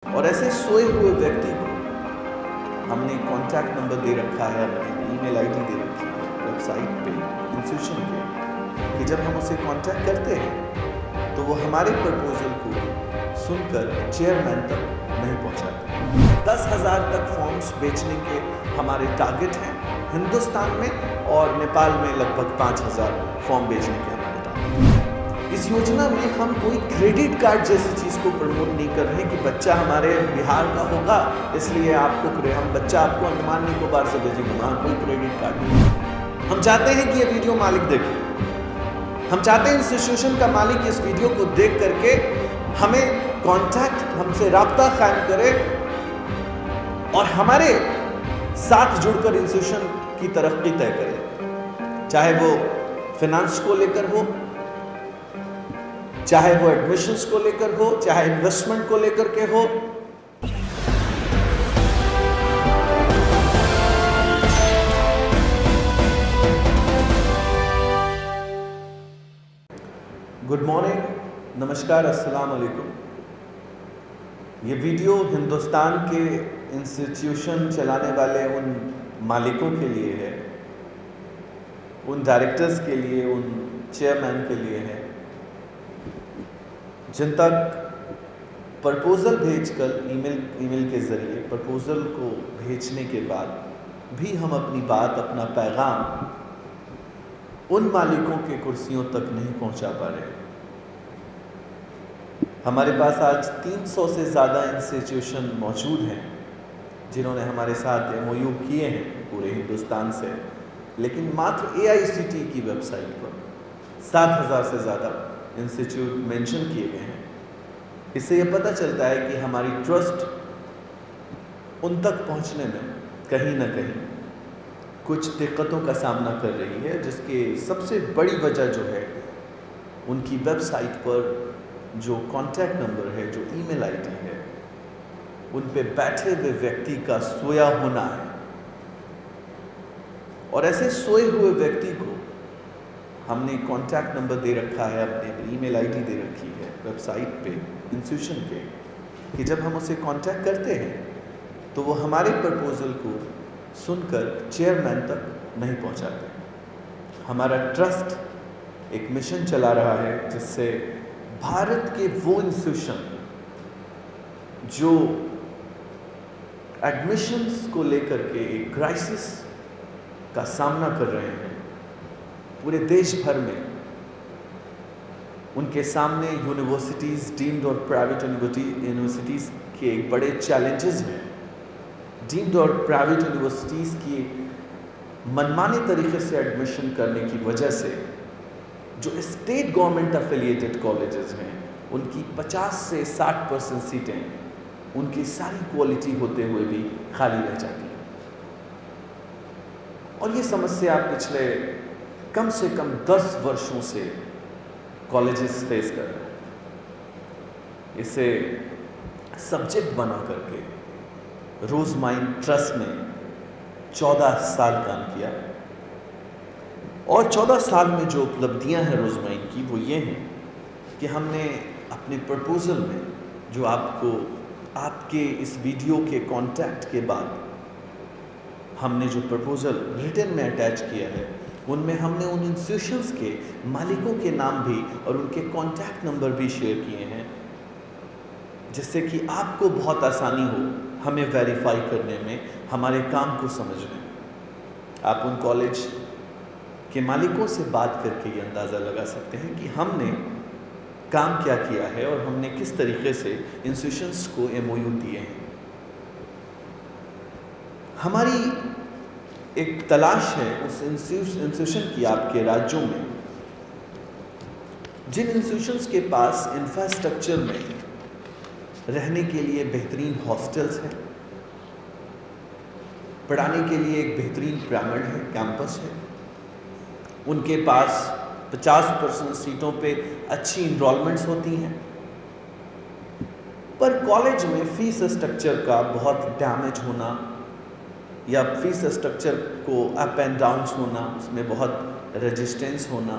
और ऐसे सोए हुए व्यक्ति को हमने कॉन्टैक्ट नंबर दे रखा है, अपनी ईमेल आईडी दे रखी है वेबसाइट पे इंस्टीट्यूशन के, कि जब हम उसे कॉन्टैक्ट करते हैं तो वो हमारे प्रपोजल को सुनकर चेयरमैन तक नहीं पहुंचाते। 10,000 तक फॉर्म्स बेचने के हमारे टारगेट हैं हिंदुस्तान में, और नेपाल में लगभग 5,000 फॉर्म बेचने के हमारे टारगेट हैं। इस योजना में हम कोई क्रेडिट कार्ड जैसी चीज़ को प्रमोट नहीं कर रहे हैं कि बच्चा हमारे बिहार का होगा इसलिए आपको हम बच्चा आपको अंडमान निकोबार से भेजेंगे, वहाँ कोई क्रेडिट कार्ड नहीं। हम चाहते हैं कि ये वीडियो मालिक देखे, हम चाहते हैं इंस्टीट्यूशन का मालिक इस वीडियो को देख करके हमें कॉन्टैक्ट, हमसे राब्ता कायम करे और हमारे साथ जुड़कर इंस्टीट्यूशन की तरक्की तय करे, चाहे वो फाइनेंस को लेकर हो, चाहे वो एडमिशंस को लेकर हो, चाहे इन्वेस्टमेंट को लेकर के हो। गुड मॉर्निंग, नमस्कार, अस्सलाम वालेकुम। ये वीडियो हिंदुस्तान के इंस्टीट्यूशन चलाने वाले उन मालिकों के लिए है, उन डायरेक्टर्स के लिए, उन चेयरमैन के लिए है जिन तक प्रपोज़ल भेजकर ईमेल के ज़रिए प्रपोज़ल को भेजने के बाद भी हम अपनी बात, अपना पैगाम उन मालिकों के कुर्सियों तक नहीं पहुंचा पा रहे। हमारे पास आज 300 से ज़्यादा इंस्टीट्यूशन मौजूद हैं जिन्होंने हमारे साथ MOU किए हैं पूरे हिंदुस्तान से, लेकिन मात्र AICTE की वेबसाइट पर 7,000 से ज़्यादा इंस्टीट्यूट मेंशन किए गए हैं। इससे यह पता चलता है कि हमारी ट्रस्ट उन तक पहुंचने में कहीं ना कहीं कुछ दिक्कतों का सामना कर रही है, जिसके सबसे बड़ी वजह जो है उनकी वेबसाइट पर जो कॉन्टैक्ट नंबर है, जो ईमेल आईडी है, उन पे बैठे हुए व्यक्ति का सोया होना है। और ऐसे सोए हुए व्यक्ति को हमने कॉन्टैक्ट नंबर दे रखा है, अपने ईमेल आईडी दे रखी है वेबसाइट पे इंस्टीट्यूशन के, कि जब हम उसे कॉन्टैक्ट करते हैं तो वो हमारे प्रपोजल को सुनकर चेयरमैन तक नहीं पहुंचाते। हमारा ट्रस्ट एक मिशन चला रहा है जिससे भारत के वो इंस्टीट्यूशन जो एडमिशंस को लेकर के एक क्राइसिस का सामना कर रहे हैं पूरे देश भर में, उनके सामने यूनिवर्सिटीज़, डीम्ड और प्राइवेट यूनिवर्सिटीज़ के एक बड़े चैलेंजेस हैं। डीम्ड और प्राइवेट यूनिवर्सिटीज़ की मनमाने तरीके से एडमिशन करने की वजह से जो स्टेट गवर्नमेंट एफिलिएटेड कॉलेजेस हैं उनकी 50 से 60% सीटें उनकी सारी क्वालिटी होते हुए भी खाली रह जाती हैं। और ये समस्या पिछले कम से कम 10 वर्षों से कॉलेजेस फेस कर रहे हैं। इसे सब्जेक्ट बना करके रोजमाइन ट्रस्ट ने 14 साल काम किया, और 14 साल में जो उपलब्धियां हैं रोजमाइन की वो ये हैं कि हमने अपने प्रपोजल में जो आपको आपके इस वीडियो के कॉन्टैक्ट के बाद हमने जो प्रपोजल रिटन में अटैच किया है, उनमें हमने उन इंस्टीट्यूशंस के मालिकों के नाम भी और उनके कॉन्टैक्ट नंबर भी शेयर किए हैं, जिससे कि आपको बहुत आसानी हो हमें वेरीफाई करने में, हमारे काम को समझने में। आप उन कॉलेज के मालिकों से बात करके ये अंदाज़ा लगा सकते हैं कि हमने काम क्या किया है और हमने किस तरीके से इंस्टीट्यूशंस को MOU दिए हैं। हमारी एक तलाश है उस इंस्टीट्यूशन की आपके राज्यों में जिन इंस्टीट्यूशंस के पास इंफ्रास्ट्रक्चर में रहने के लिए बेहतरीन हॉस्टल्स हैं, पढ़ाने के लिए एक बेहतरीन पिरामिड है, कैंपस है, उनके पास 50% सीटों पे अच्छी इनरोलमेंट्स होती हैं, पर कॉलेज में फीस स्ट्रक्चर का बहुत डैमेज होना या फीस स्ट्रक्चर को अप एंड डाउन्स होना, उसमें बहुत रेजिस्टेंस होना,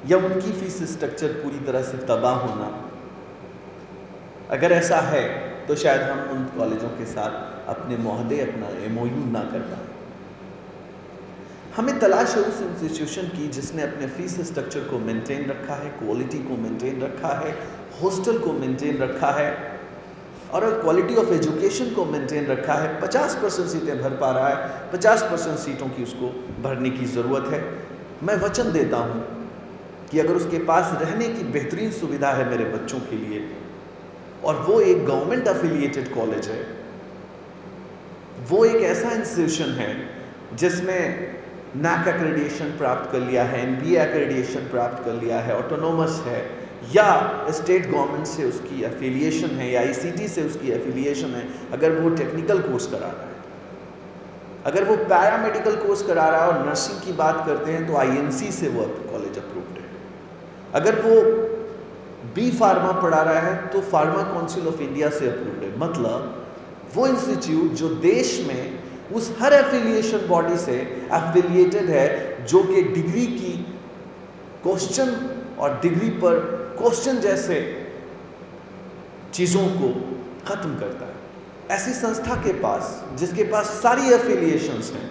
या उनकी फीस स्ट्रक्चर पूरी तरह से तबाह होना, अगर ऐसा है तो शायद हम उन कॉलेजों के साथ अपने मुआहदे, अपना MOU ना कर पाए। हमें तलाश है उस इंस्टीट्यूशन की जिसने अपने फीस स्ट्रक्चर को मेंटेन रखा है, क्वालिटी को मेंटेन रखा है, हॉस्टल को मेंटेन रखा है और क्वालिटी ऑफ एजुकेशन को मेंटेन रखा है। 50% सीटें भर पा रहा है, 50% सीटों की उसको भरने की ज़रूरत है। मैं वचन देता हूँ कि अगर उसके पास रहने की बेहतरीन सुविधा है मेरे बच्चों के लिए और वो एक गवर्नमेंट एफिलिएटेड कॉलेज है, वो एक ऐसा इंस्टीट्यूशन है जिसने NAC एक्रेडिएशन प्राप्त कर लिया है, NBA एक्रेडिएशन प्राप्त कर लिया है, ऑटोनोमस है या स्टेट गवर्नमेंट से उसकी एफिलिएशन है या ICT से उसकी एफिलिएशन है, अगर वो टेक्निकल कोर्स करा रहा है, अगर वो पैरामेडिकल कोर्स करा रहा है और नर्सिंग की बात करते हैं तो INC से वो कॉलेज अप्रूव्ड है, अगर वो B फार्मा पढ़ा रहा है तो फार्मा काउंसिल ऑफ इंडिया से अप्रूव्ड है। मतलब वो इंस्टीट्यूट जो देश में उस हर एफिलिएशन बॉडी से एफिलिएटेड है जो कि डिग्री की क्वेश्चन और डिग्री पर क्वेश्चन जैसे चीज़ों को ख़त्म करता है, ऐसी संस्था के पास जिसके पास सारी एफिलिएशंस हैं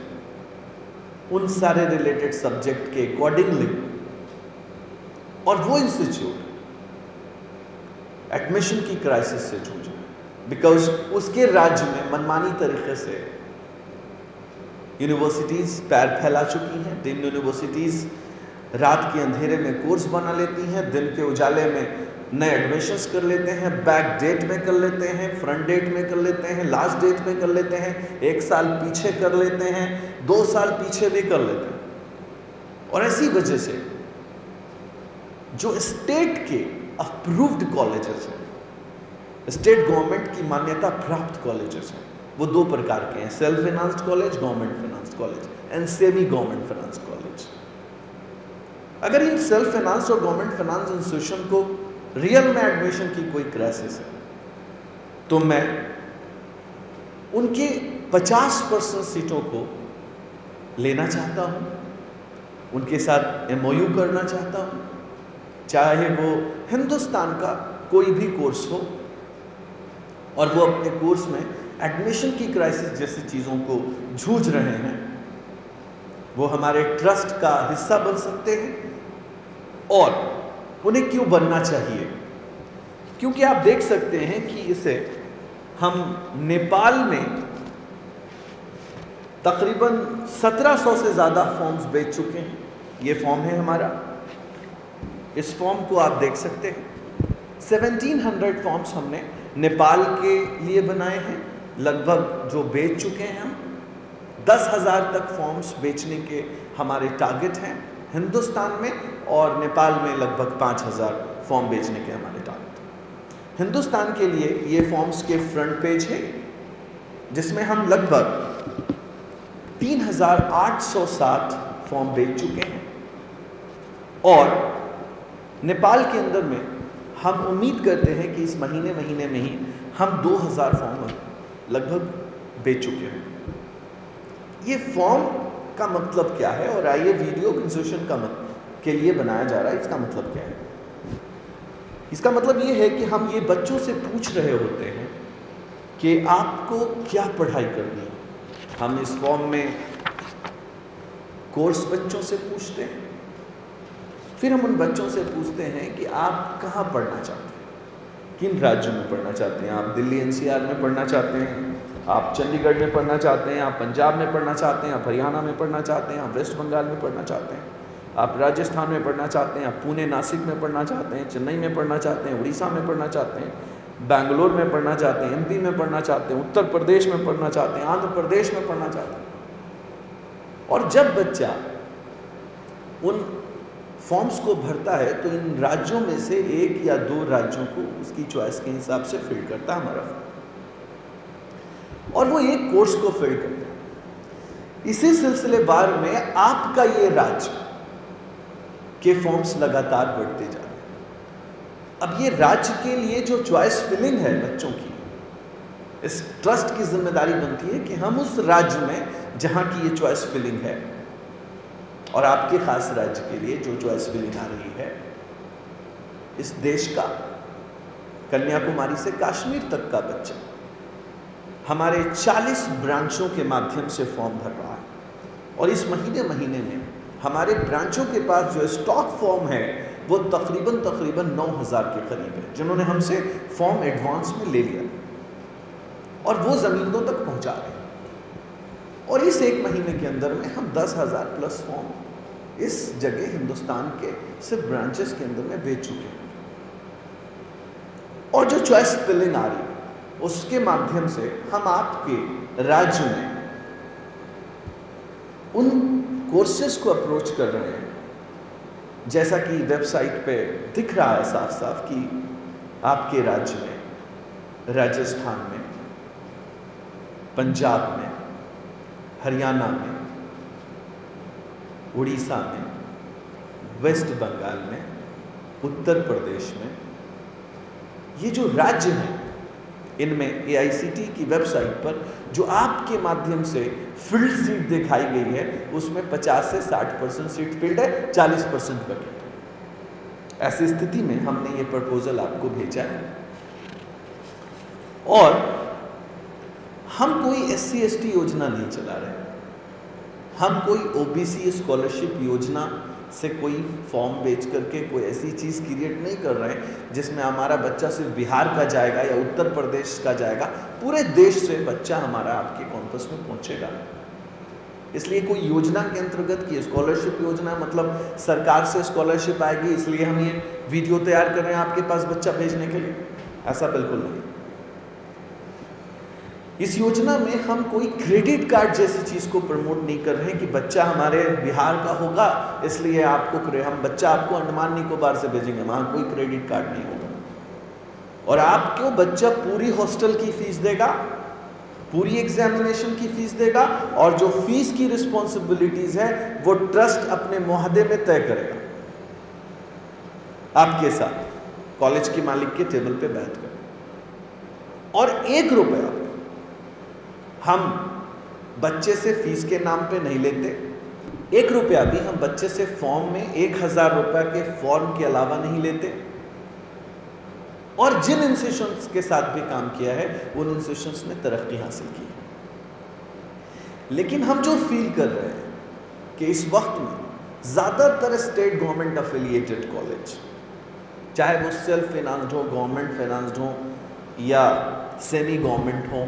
उन सारे रिलेटेड सब्जेक्ट के अकॉर्डिंगली, और वो इंस्टीट्यूट एडमिशन की क्राइसिस से जूझ रहा है बिकॉज उसके राज्य में मनमानी तरीके से यूनिवर्सिटीज़ पैर फैला चुकी हैं। दिन यूनिवर्सिटीज़ रात के अंधेरे में कोर्स बना लेती हैं, दिन के उजाले में नए एडमिशन्स कर लेते हैं, बैक डेट में कर लेते हैं, फ्रंट डेट में कर लेते हैं, लास्ट डेट में कर लेते हैं, 1 साल पीछे कर लेते हैं, 2 साल पीछे भी कर लेते हैं। और ऐसी वजह से जो स्टेट के अप्रूव्ड कॉलेजेस हैं, स्टेट गवर्नमेंट की मान्यता प्राप्त कॉलेजेस हैं, वो 2 प्रकार के हैं, self financed college, government financed college and semi government financed college. अगर इन सेल्फ फाइनेंस्ड और गवर्नमेंट फाइनेंस इंस्टीट्यूशन को रियल में एडमिशन की कोई क्राइसिस है तो मैं उनके 50% सीटों को लेना चाहता हूं, उनके साथ MOU करना चाहता हूं, चाहे वो हिंदुस्तान का कोई भी कोर्स हो और वो अपने कोर्स में एडमिशन की क्राइसिस जैसी चीज़ों को जूझ रहे हैं, वो हमारे ट्रस्ट का हिस्सा बन सकते हैं। और उन्हें क्यों बनना चाहिए? क्योंकि आप देख सकते हैं कि इसे हम नेपाल में तकरीबन 1700 से ज़्यादा फॉर्म्स बेच चुके हैं। ये फॉर्म है हमारा, इस फॉर्म को आप देख सकते हैं। 1700 फॉर्म्स हमने नेपाल के लिए बनाए हैं, लगभग जो बेच चुके हैं हम। 10,000 तक फॉर्म्स बेचने के हमारे टारगेट हैं हिंदुस्तान में, और नेपाल में लगभग 5,000 फॉर्म बेचने के हमारे टारगेट हैं। हिंदुस्तान के लिए ये फॉर्म्स के फ्रंट पेज है जिसमें हम लगभग 3,860 फॉर्म बेच चुके हैं, और नेपाल के अंदर में हम उम्मीद करते हैं कि इस महीने में ही हम 2,000 फॉर्म लगभग बेच चुके हैं। ये फॉर्म का मतलब क्या है, और आइए वीडियो इंस्टीट्यूशन के लिए बनाया जा रहा है, इसका मतलब क्या है? इसका मतलब ये है कि हम ये बच्चों से पूछ रहे होते हैं कि आपको क्या पढ़ाई करनी है। हम इस फॉर्म में कोर्स बच्चों से पूछते हैं, फिर हम उन बच्चों से पूछते हैं कि आप कहाँ पढ़ना चाहते हैं, किन राज्यों में पढ़ना चाहते हैं। आप दिल्ली NCR में पढ़ना चाहते हैं, आप चंडीगढ़ में पढ़ना चाहते हैं, आप पंजाब में पढ़ना चाहते हैं, आप हरियाणा में पढ़ना चाहते हैं, आप वेस्ट बंगाल में पढ़ना चाहते हैं, आप राजस्थान में पढ़ना चाहते हैं, आप पुणे नासिक में पढ़ना चाहते हैं, चेन्नई में पढ़ना चाहते हैं, उड़ीसा में पढ़ना चाहते हैं, बेंगलोर में पढ़ना चाहते हैं, MP में पढ़ना चाहते हैं, उत्तर प्रदेश में पढ़ना चाहते हैं, आंध्र प्रदेश में पढ़ना चाहते हैं। और जब बच्चा उन फॉर्म्स को भरता है तो इन राज्यों में से 1 या 2 राज्यों को उसकी चॉइस के हिसाब से फिल करता है हमारा फॉर्म, और वो एक कोर्स को फिल करता है। इसी सिलसिलेवार में आपका ये राज्य के फॉर्म्स लगातार बढ़ते जा रहे हैं। अब ये राज्य के लिए जो चॉइस फिलिंग है बच्चों की, इस ट्रस्ट की जिम्मेदारी बनती है कि हम उस राज्य में जहां की ये चॉइस फिलिंग है, और आपके खास राज्य के लिए जो चॉइस फिलिंग आ रही है, इस देश का कन्याकुमारी से कश्मीर तक का बच्चा हमारे 40 ब्रांचों के माध्यम से फॉर्म भर रहा है। और इस महीने में हमारे ब्रांचों के पास जो स्टॉक फॉर्म है वो तकरीबन 9,000 के करीब है, जिन्होंने हमसे फॉर्म एडवांस में ले लिया और वो ज़मीनों तक पहुंचा रहे हैं। और इस एक महीने के अंदर में हम 10,000 प्लस फॉर्म इस जगह हिंदुस्तान के सिर्फ ब्रांचेस के अंदर में बेच चुके हैं। और जो चॉइस फिलिंग आ रही है उसके माध्यम से हम आपके राज्य में उन कोर्सेज को अप्रोच कर रहे हैं, जैसा कि वेबसाइट पे दिख रहा है साफ साफ कि आपके राज्य में, राजस्थान में, पंजाब में, हरियाणा में, उड़ीसा में, वेस्ट बंगाल में, उत्तर प्रदेश में, ये जो राज्य हैं इनमें AICTE की वेबसाइट पर जो आपके माध्यम से फील्ड सीट दिखाई गई है उसमें 50 से 60% सीट फील्ड है, 40% वैकेंट है। ऐसी स्थिति में हमने ये प्रपोजल आपको भेजा है। और हम कोई SC ST योजना नहीं चला रहे, हम कोई OBC स्कॉलरशिप योजना से कोई फॉर्म बेच करके कोई ऐसी चीज़ क्रिएट नहीं कर रहे हैं जिसमें हमारा बच्चा सिर्फ बिहार का जाएगा या उत्तर प्रदेश का जाएगा, पूरे देश से बच्चा हमारा आपके कैंपस में पहुंचेगा। इसलिए कोई योजना के अंतर्गत की स्कॉलरशिप योजना मतलब सरकार से स्कॉलरशिप आएगी इसलिए हम ये वीडियो तैयार कर रहे हैं आपके पास बच्चा भेजने के लिए, ऐसा बिल्कुल नहीं। इस योजना में हम कोई क्रेडिट कार्ड जैसी चीज को प्रमोट नहीं कर रहे हैं कि बच्चा हमारे बिहार का होगा इसलिए हम बच्चा आपको अंडमान निकोबार से भेजेंगे, वहां कोई क्रेडिट कार्ड नहीं होगा। और आपको बच्चा पूरी हॉस्टल की फीस देगा, पूरी एग्जामिनेशन की फीस देगा और जो फीस की रिस्पॉन्सिबिलिटीज है वो ट्रस्ट अपने मुआहदे में तय करेगा आपके साथ, कॉलेज के मालिक के टेबल पे बैठकर। और 1 रुपया हम बच्चे से फीस के नाम पे नहीं लेते, 1 रुपया भी हम बच्चे से फॉर्म में 1,000 रुपए के फॉर्म के अलावा नहीं लेते। और जिन इंस्टीट्यूशंस के साथ भी काम किया है उन इंस्टीट्यूशंस ने तरक्की हासिल की। लेकिन हम जो फील कर रहे हैं कि इस वक्त में ज़्यादातर स्टेट गवर्नमेंट अफिलिएटेड कॉलेज, चाहे वो सेल्फ फाइनेंस्ड हो, गवर्नमेंट फाइनेंस्ड हो या सेमी गवर्नमेंट हो,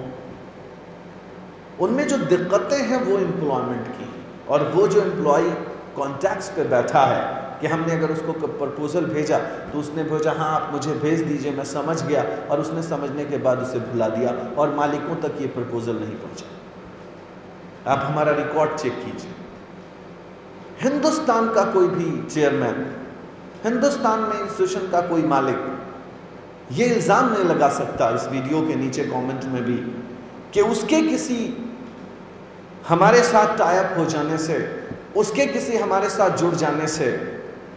उनमें जो दिक्कतें हैं वो एम्प्लॉयमेंट की। और वो जो एम्प्लॉय कॉन्टैक्ट्स पे बैठा है कि हमने अगर उसको प्रपोजल भेजा तो उसने भेजा हाँ आप मुझे भेज दीजिए, मैं समझ गया, और उसने समझने के बाद उसे भुला दिया और मालिकों तक ये प्रपोजल नहीं पहुंचा। आप हमारा रिकॉर्ड चेक कीजिए, हिंदुस्तान का कोई भी चेयरमैन, हिंदुस्तान में इंस्टीट्यूशन का कोई मालिक ये इल्ज़ाम नहीं लगा सकता इस वीडियो के नीचे कमेंट में भी कि उसके किसी हमारे साथ टाइप हो जाने से, उसके किसी हमारे साथ जुड़ जाने से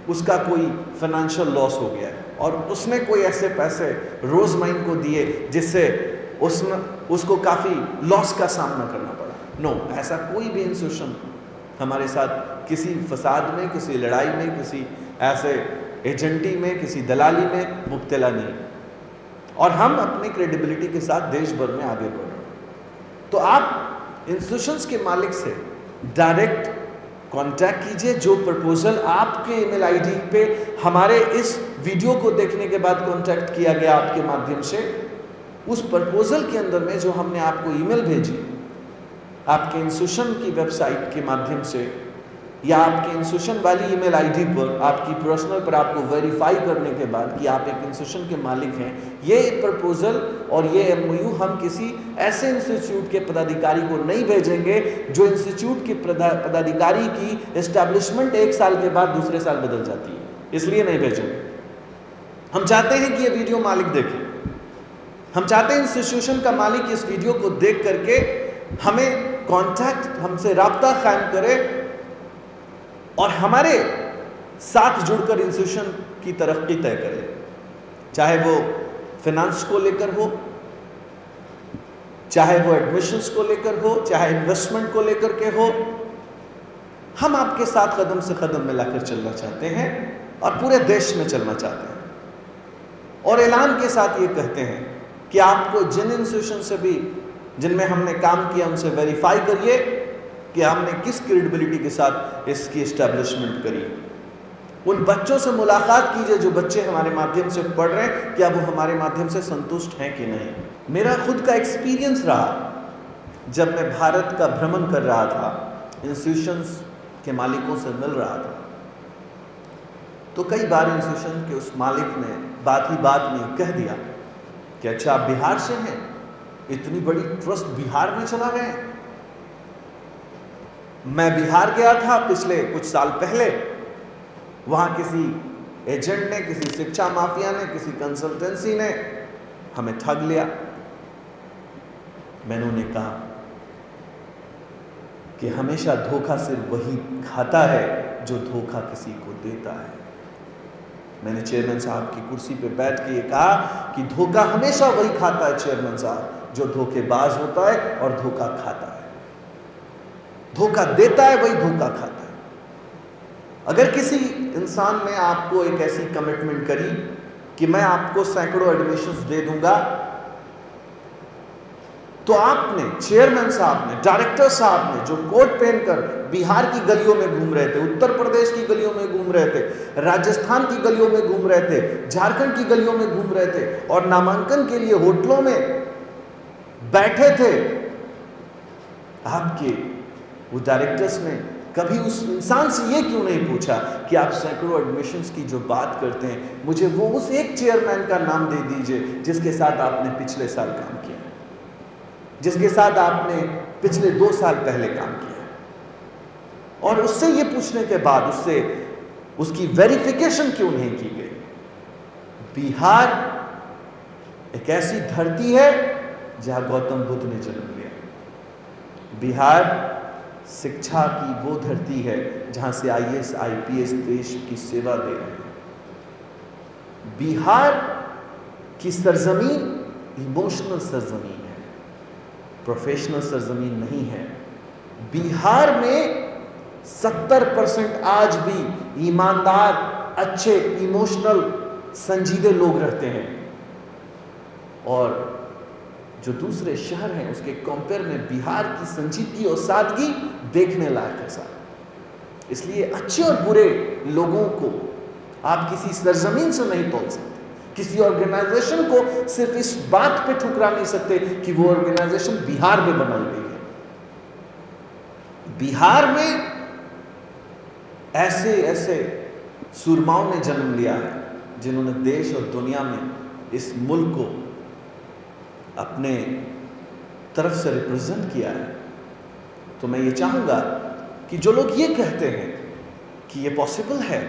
उसका कोई फाइनेंशियल लॉस हो गया है और उसने कोई ऐसे पैसे रोजमाइन को दिए जिससे उसको काफ़ी लॉस का सामना करना पड़ा। नो, ऐसा कोई भी इंस्टीट्यूशन हमारे साथ किसी फसाद में, किसी लड़ाई में, किसी ऐसे एजेंटी में, किसी दलाली में मुब्तला नहीं। और हम अपनी क्रेडिबिलिटी के साथ देश भर में आगे बढ़ रहे हैं। तो आप इंस्टीट्यूशंस के मालिक से डायरेक्ट कांटेक्ट कीजिए। जो प्रपोजल आपके ईमेल आईडी पे हमारे इस वीडियो को देखने के बाद कांटेक्ट किया गया आपके माध्यम से, उस प्रपोजल के अंदर में जो हमने आपको ईमेल भेजी आपके इंस्टीट्यूशन की वेबसाइट के माध्यम से या आपके इंस्टीट्यूशन वाली ईमेल आईडी पर, आपकी पर्सनल पर आपको वेरीफाई करने के बाद कि आप एक इंस्टीट्यूशन के मालिक हैं, ये प्रपोजल और ये MOU हम किसी ऐसे इंस्टीट्यूट के पदाधिकारी को नहीं भेजेंगे जो इंस्टीट्यूट के पदाधिकारी की एस्टैब्लिशमेंट 1 साल के बाद दूसरे साल बदल जाती है, इसलिए नहीं भेजेंगे। हम चाहते हैं कि ये वीडियो मालिक देखे, हम चाहते हैं इंस्टीट्यूशन का मालिक इस वीडियो को देख करके हमें कॉन्टैक्ट, हमसे राब्ता कायम करे और हमारे साथ जुड़कर इंस्टीट्यूशन की तरक्की तय करे, चाहे वो फाइनेंस को लेकर हो, चाहे वो एडमिशंस को लेकर हो, चाहे इन्वेस्टमेंट को लेकर के हो। हम आपके साथ कदम से कदम मिलाकर चलना चाहते हैं और पूरे देश में चलना चाहते हैं। और ऐलान के साथ ये कहते हैं कि आपको जिन इंस्टीट्यूशन से भी जिनमें हमने काम किया उनसे वेरीफाई करिए कि हमने किस क्रेडिबिलिटी के साथ इसकी एस्टेब्लिशमेंट करी। उन बच्चों से मुलाकात कीजिए जो बच्चे हमारे माध्यम से पढ़ रहे हैं, क्या वो हमारे माध्यम से संतुष्ट हैं कि नहीं। मेरा खुद का एक्सपीरियंस रहा, जब मैं भारत का भ्रमण कर रहा था, इंस्टीट्यूशंस के मालिकों से मिल रहा था, तो कई बार इंस्टीट्यूशन के उस मालिक ने बात ही बात में कह दिया कि अच्छा आप बिहार से हैं, इतनी बड़ी ट्रस्ट बिहार में चला गए। मैं बिहार गया था पिछले कुछ साल पहले, वहां किसी एजेंट ने, किसी शिक्षा माफिया ने, किसी कंसल्टेंसी ने हमें ठग लिया। मैंने उन्हें कहा कि हमेशा धोखा सिर्फ वही खाता है जो धोखा किसी को देता है। मैंने चेयरमैन साहब की कुर्सी पे बैठ के ये कहा कि धोखा हमेशा वही खाता है चेयरमैन साहब जो धोखेबाज होता है और धोखा खाता है। धोखा देता है वही धोखा खाता है। अगर किसी इंसान ने आपको एक ऐसी कमिटमेंट करी कि मैं आपको सैकड़ों एडमिशंस दे दूंगा, तो आपने, चेयरमैन साहब ने, डायरेक्टर साहब ने, जो कोट पहनकर बिहार की गलियों में घूम रहे थे, उत्तर प्रदेश की गलियों में घूम रहे थे, राजस्थान की गलियों में घूम रहे थे, झारखंड की गलियों में घूम रहे थे और नामांकन के लिए होटलों में बैठे थे, आपके वो डायरेक्टर्स ने कभी उस इंसान से ये क्यों नहीं पूछा कि आप सैकड़ों एडमिशंस की जो बात करते हैं, मुझे वो उस एक चेयरमैन का नाम दे दीजिए जिसके साथ आपने पिछले साल काम किया, जिसके साथ आपने पिछले 2 साल पहले काम किया। और उससे ये पूछने के बाद उससे उसकी वेरिफिकेशन क्यों नहीं की गई। बिहार एक ऐसी धरती है जहां गौतम बुद्ध ने जन्म लिया। बिहार शिक्षा की वो धरती है जहां से IAS IPS देश की सेवा दे रहे हैं। बिहार की सरजमीन इमोशनल सरजमीन है, प्रोफेशनल सरजमीन नहीं है। बिहार में 70% आज भी ईमानदार, अच्छे, इमोशनल, संजीदे लोग रहते हैं और जो दूसरे शहर हैं उसके कंपेयर में बिहार की संजीदगी और सादगी देखने लायक है साहब। इसलिए अच्छे और बुरे लोगों को आप किसी सरजमीन से नहीं तोल सकते। किसी ऑर्गेनाइजेशन को सिर्फ इस बात पे ठुकरा नहीं सकते कि वो ऑर्गेनाइजेशन बिहार में बनाई गई है। बिहार में ऐसे ऐसे सूरमाओं ने जन्म लिया है जिन्होंने देश और दुनिया में इस मुल्क को अपने तरफ से रिप्रेजेंट किया है। तो मैं ये चाहूंगा कि जो लोग ये कहते हैं कि ये पॉसिबल है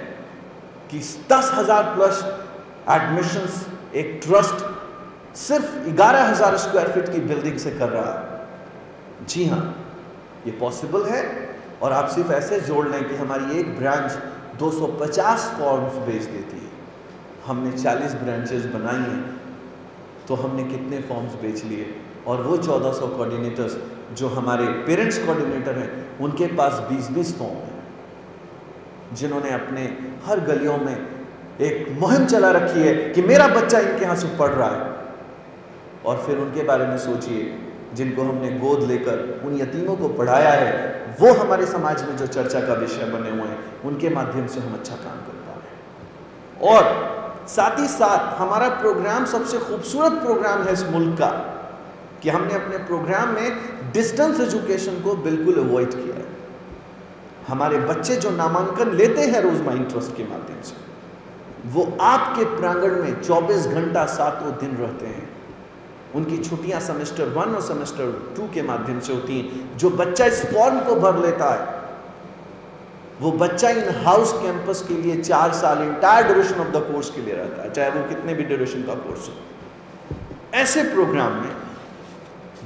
कि 10,000 प्लस एडमिशंस एक ट्रस्ट सिर्फ 11,000 स्क्वायर फीट की बिल्डिंग से कर रहा है, जी हाँ, ये पॉसिबल है। और आप सिर्फ ऐसे जोड़ लें कि हमारी एक ब्रांच 250 फॉर्म्स बेच देती है। हमने 40 ब्रांचेस बनाई हैं, तो हमने कितने फॉर्म्स बेच लिए। और वो 1400 कोऑर्डिनेटर्स जो हमारे पेरेंट्स कोऑर्डिनेटर हैं, उनके पास 20-20 फॉर्म हैं, जिन्होंने अपने हर गलियों में एक मुहिम चला रखी है कि मेरा बच्चा इनके यहाँ से पढ़ रहा है। और फिर उनके बारे में सोचिए, जिनको हमने गोद लेकर उन यतीमों को पढ़ाया है, वो हमारे समाज में जो चर्चा का विषय बने हुए हैं, उनके माध्यम से हम अच्छा काम कर पा रहे हैं। और साथ ही साथ हमारा प्रोग्राम सबसे खूबसूरत प्रोग्राम है इस मुल्क का कि हमने अपने प्रोग्राम में डिस्टेंस एजुकेशन को बिल्कुल अवॉइड किया है। हमारे बच्चे जो नामांकन लेते हैं रोजमाइन ट्रस्ट के माध्यम से, वो आपके प्रांगण में 24 घंटा 7 दिन रहते हैं। उनकी छुट्टियां सेमेस्टर 1 और सेमेस्टर 2 के माध्यम से होती हैं। जो बच्चा इस फॉर्म को भर लेता है, वो बच्चा इन हाउस कैंपस के लिए 4 साल entire duration of the course के लिए रहता है, चाहे वो कितने भी ड्यूरेशन का कोर्स हो। ऐसे प्रोग्राम में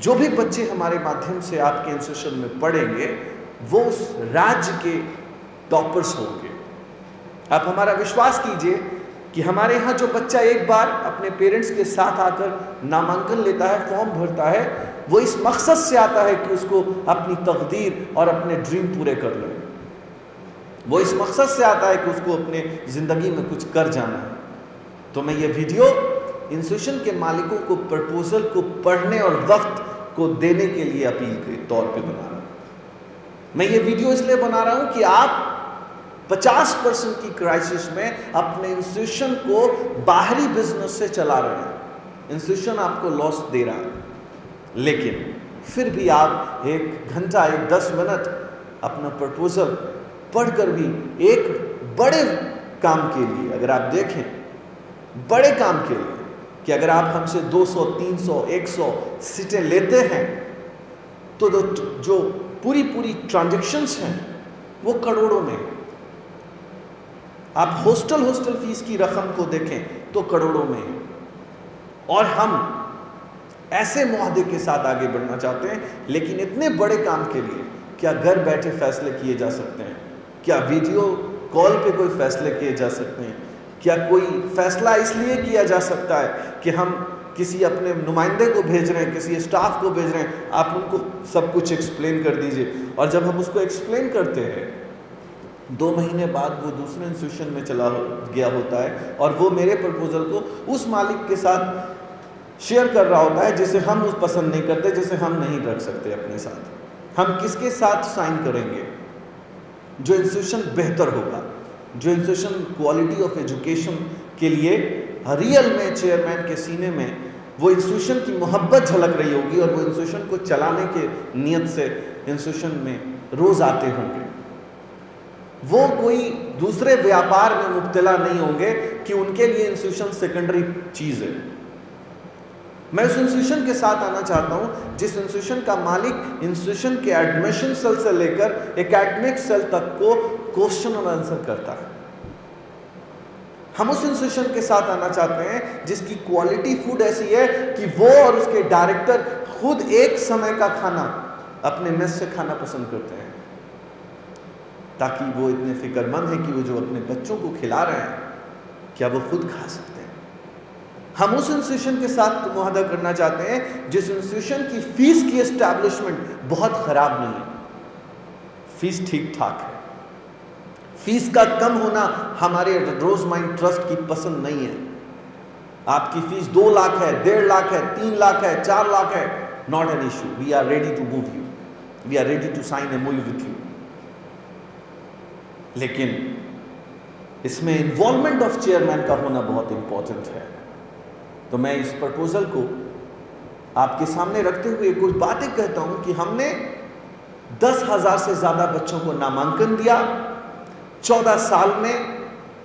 जो भी बच्चे हमारे माध्यम से आपके इंस्टीट्यूशन में पढ़ेंगे, वो उस राज्य के टॉपर्स होंगे। आप हमारा विश्वास कीजिए कि हमारे यहाँ जो बच्चा एक बार अपने पेरेंट्स के साथ आकर नामांकन लेता है, फॉर्म भरता है, वो इस मकसद से आता है कि उसको अपनी तकदीर और अपने ड्रीम पूरे कर ले। वो इस मकसद से आता है कि उसको अपने ज़िंदगी में कुछ कर जाना है। तो मैं ये वीडियो इंस्टीट्यूशन के मालिकों को प्रपोजल को पढ़ने और वक्त को देने के लिए अपील के तौर पे बना रहा हूं। मैं ये वीडियो इसलिए बना रहा हूं कि आप 50% की क्राइसिस में अपने इंस्टीट्यूशन को बाहरी बिजनेस से चला रहे हैं। इंस्टीट्यूशन आपको लॉस दे रहा है, लेकिन फिर भी आप 1 घंटा 10 मिनट अपना प्रपोजल पढ़कर भी एक बड़े काम के लिए, अगर आप देखें बड़े काम के लिए, कि अगर आप हमसे 200, 300, 100 सीटें लेते हैं तो जो पूरी ट्रांजैक्शंस हैं वो करोड़ों में। आप हॉस्टल फीस की रकम को देखें तो करोड़ों में। और हम ऐसे मुआहदे के साथ आगे बढ़ना चाहते हैं, लेकिन इतने बड़े काम के लिए क्या घर बैठे फैसले किए जा सकते हैं? क्या वीडियो कॉल पे कोई फैसले किए जा सकते हैं? क्या कोई फैसला इसलिए किया जा सकता है कि हम किसी अपने नुमाइंदे को भेज रहे हैं, किसी स्टाफ को भेज रहे हैं, आप उनको सब कुछ एक्सप्लेन कर दीजिए, और जब हम उसको एक्सप्लेन करते हैं 2 महीने बाद वो दूसरे इंस्टीट्यूशन में चला गया होता है और वो मेरे प्रपोजल को उस मालिक के साथ शेयर कर रहा होता है जिसे हम उस पसंद नहीं करते, जिसे हम नहीं रख सकते अपने साथ। हम किसके साथ साइन करेंगे? जो इंस्टीट्यूशन बेहतर होगा, जो इंस्टीट्यूशन क्वालिटी ऑफ एजुकेशन के लिए रियल में चेयरमैन के सीने में वो इंस्टीट्यूशन की मोहब्बत झलक रही होगी और वो इंस्टीट्यूशन को चलाने के नियत से इंस्टीट्यूशन में रोज आते होंगे। वो कोई दूसरे व्यापार में मुब्तला नहीं होंगे कि उनके लिए इंस्टीट्यूशन सेकेंडरी चीज है। मैं उस इंस्टीट्यूशन के साथ आना चाहता हूं जिस इंस्टीट्यूशन का मालिक इंस्टीट्यूशन के एडमिशन सेल से लेकर एकेडमिक सेल तक को क्वेश्चन और आंसर करता है। हम उस इंस्टीट्यूशन के साथ आना चाहते हैं जिसकी क्वालिटी फूड ऐसी है कि वो और उसके डायरेक्टर खुद एक समय का खाना अपने मेस से खाना पसंद करते हैं, ताकि वो इतने फिक्रमंद हैं कि वो जो अपने बच्चों को खिला रहे हैं क्या वो खुद खा सकते हैं। हम उस इंस्टीट्यूशन के साथ मुआहदा करना चाहते हैं जिस इंस्टीट्यूशन की फीस की एस्टैब्लिशमेंट बहुत खराब नहीं है, फीस ठीक ठाक है। फीस का कम होना हमारे रोज माइंड ट्रस्ट की पसंद नहीं है। आपकी फीस 2 लाख है, 1.5 लाख है, 3 लाख है, 4 लाख है, not an issue. We are ready to move you, we are ready to sign MoU with you. लेकिन इसमें इन्वॉल्वमेंट ऑफ चेयरमैन का होना बहुत इंपॉर्टेंट है। तो मैं इस प्रपोजल को आपके सामने रखते हुए कुछ बातें कहता हूं कि हमने 10,000 से ज्यादा बच्चों को नामांकन दिया। 14 साल में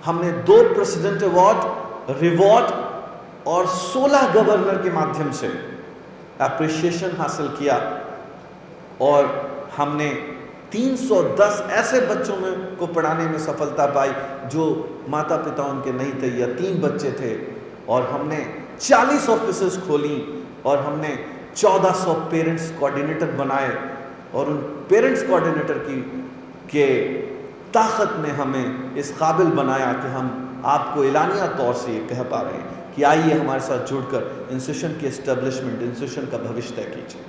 हमने 2 प्रेसिडेंट अवार्ड, रिवॉर्ड और 16 गवर्नर के माध्यम से एप्रिसिएशन हासिल किया, और हमने 310 ऐसे बच्चों में को पढ़ाने में सफलता पाई जो माता पिता उनके नहीं थे या 3 बच्चे थे, और हमने 40 ऑफिसेस खोली, और हमने 1400 पेरेंट्स कोऑर्डिनेटर बनाए, और उन पेरेंट्स कोऑर्डिनेटर के ताकत ने हमें इस काबिल बनाया कि हम आपको एलानिया तौर से ये कह पा रहे हैं कि आइए हमारे साथ जुड़कर इंस्टीट्यूशन की एस्टेब्लिशमेंट, इंस्टीट्यूशन का भविष्य तय कीजिए।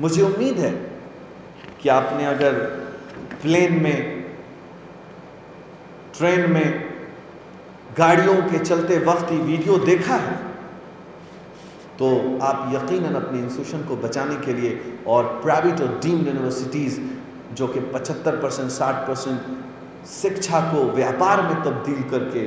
मुझे उम्मीद है कि आपने अगर प्लेन में, ट्रेन में, गाड़ियों के चलते वक्त ये वीडियो देखा है तो आप यकीनन अपने इंस्टीट्यूशन को बचाने के लिए, और प्राइवेट और डीम्ड यूनिवर्सिटीज़ जो कि 75%, 60% शिक्षा को व्यापार में तब्दील करके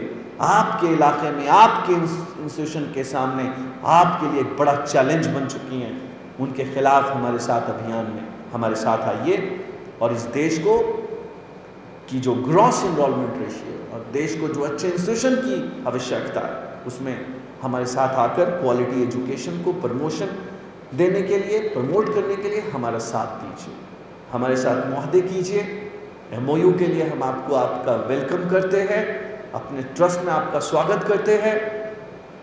आपके इलाके में, आपके इंस्टीट्यूशन के सामने आपके लिए एक बड़ा चैलेंज बन चुकी हैं, उनके खिलाफ हमारे साथ अभियान में हमारे साथ आइए, और इस देश को की जो ग्रॉस एनरोलमेंट रेशियो और देश को जो अच्छे इंस्टीट्यूशन की आवश्यकता है उसमें हमारे साथ आकर क्वालिटी एजुकेशन को प्रमोशन देने के लिए, प्रमोट करने के लिए हमारा साथ दीजिए, हमारे साथ मुआहदे कीजिए। एमओयू के लिए हम आपको आपका वेलकम करते हैं, अपने ट्रस्ट में आपका स्वागत करते हैं,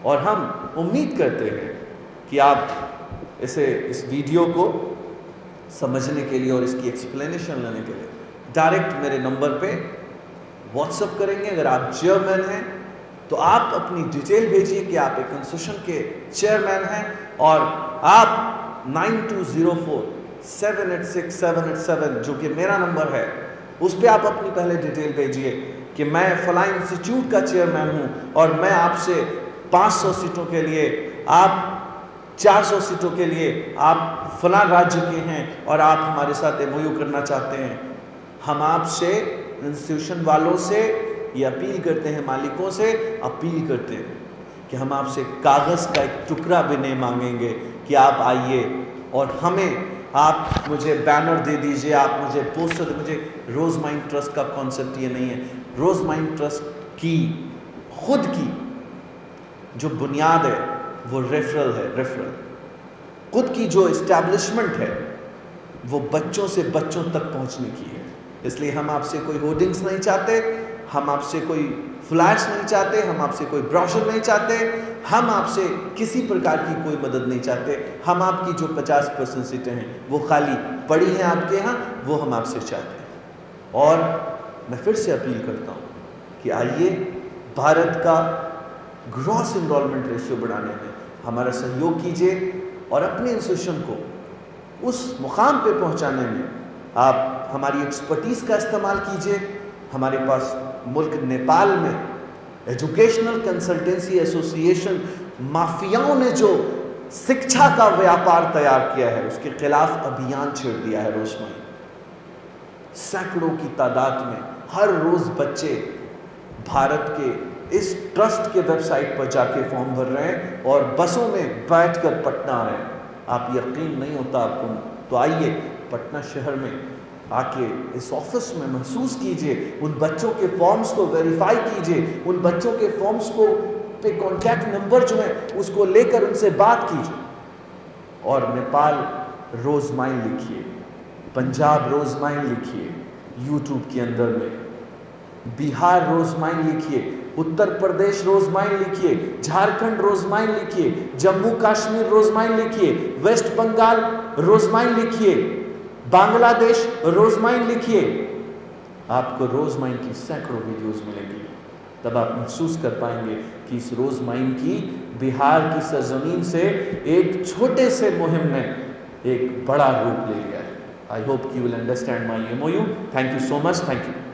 और हम उम्मीद करते हैं कि आप इस वीडियो को समझने के लिए और इसकी एक्सप्लेनेशन लेने के लिए डायरेक्ट मेरे नंबर पे व्हाट्सएप करेंगे। अगर आप चेयरमैन हैं तो आप अपनी डिटेल भेजिए कि आप एक इंस्टीट्यूशन के चेयरमैन हैं, और आप 9204-786-787 जो कि मेरा नंबर है उस पर आप अपनी पहले डिटेल भेजिए कि मैं फला इंस्टीट्यूट का चेयरमैन हूं और मैं आपसे 500 सीटों के लिए, आप 400 सीटों के लिए आप फलां राज्य के हैं और आप हमारे साथ MOU करना चाहते हैं, हम आपसे, इंस्टीट्यूशन वालों से ये अपील करते हैं, मालिकों से अपील करते हैं कि हम आपसे कागज़ का एक टुकड़ा भी नहीं मांगेंगे कि आप आइए और हमें आप मुझे बैनर दे दीजिए, आप मुझे पोस्टर दे। मुझे रोज़ माइंड ट्रस्ट का कॉन्सेप्ट ये नहीं है। रोज़ माइंड ट्रस्ट की खुद की जो बुनियाद है वो रेफरल है। रेफरल खुद की जो इस्टेब्लिशमेंट है वो बच्चों से बच्चों तक पहुंचने की है। इसलिए हम आपसे कोई होर्डिंग्स नहीं चाहते, हम आपसे कोई फ्लैश नहीं चाहते, हम आपसे कोई ब्रोशर नहीं चाहते, हम आपसे किसी प्रकार की कोई मदद नहीं चाहते। हम आपकी जो 50% सीटें हैं वो खाली पड़ी हैं आपके यहाँ, वो हम आपसे चाहते हैं। और मैं फिर से अपील करता हूँ कि आइए भारत का ग्रॉस एनरोलमेंट रेशियो बढ़ाने में हमारा सहयोग कीजिए और अपने इंस्टीट्यूशन को उस मुकाम पे पहुंचाने में आप हमारी एक्सपर्टीज़ का इस्तेमाल कीजिए। हमारे पास मुल्क नेपाल में एजुकेशनल कंसल्टेंसी एसोसिएशन माफियाओं ने जो शिक्षा का व्यापार तैयार किया है उसके खिलाफ अभियान छेड़ दिया है। रोशमाई सैकड़ों की तादाद में हर रोज बच्चे भारत के इस ट्रस्ट के वेबसाइट पर जाके फॉर्म भर रहे हैं और बसों में बैठकर पटना आ रहे हैं। आप यकीन नहीं होता आपको, तो आइए पटना शहर में आके इस ऑफिस में महसूस कीजिए, उन बच्चों के फॉर्म्स को वेरीफाई कीजिए, उन बच्चों के फॉर्म्स को पे कॉन्टैक्ट नंबर जो है उसको लेकर उनसे बात कीजिए। और नेपाल रोज माइल लिखिए, पंजाब रोज माइल लिखिए यूट्यूब के अंदर में, बिहार रोज माइल लिखिए, उत्तर प्रदेश रोज माइल लिखिए, झारखंड रोज माइल लिखिए, जम्मू कश्मीर रोज माइल लिखिए, वेस्ट बंगाल रोज माइल लिखिए, बांग्लादेश रोज माइल लिखिए। आपको रोज माइल की सैकड़ों वीडियोस मिलेंगी। तब आप महसूस कर पाएंगे कि इस रोज माइल की बिहार की सरजमीन से एक छोटे से मुहिम ने एक बड़ा रूप ले लिया है। I hope you will understand my MOU। Thank you so much. Thank you.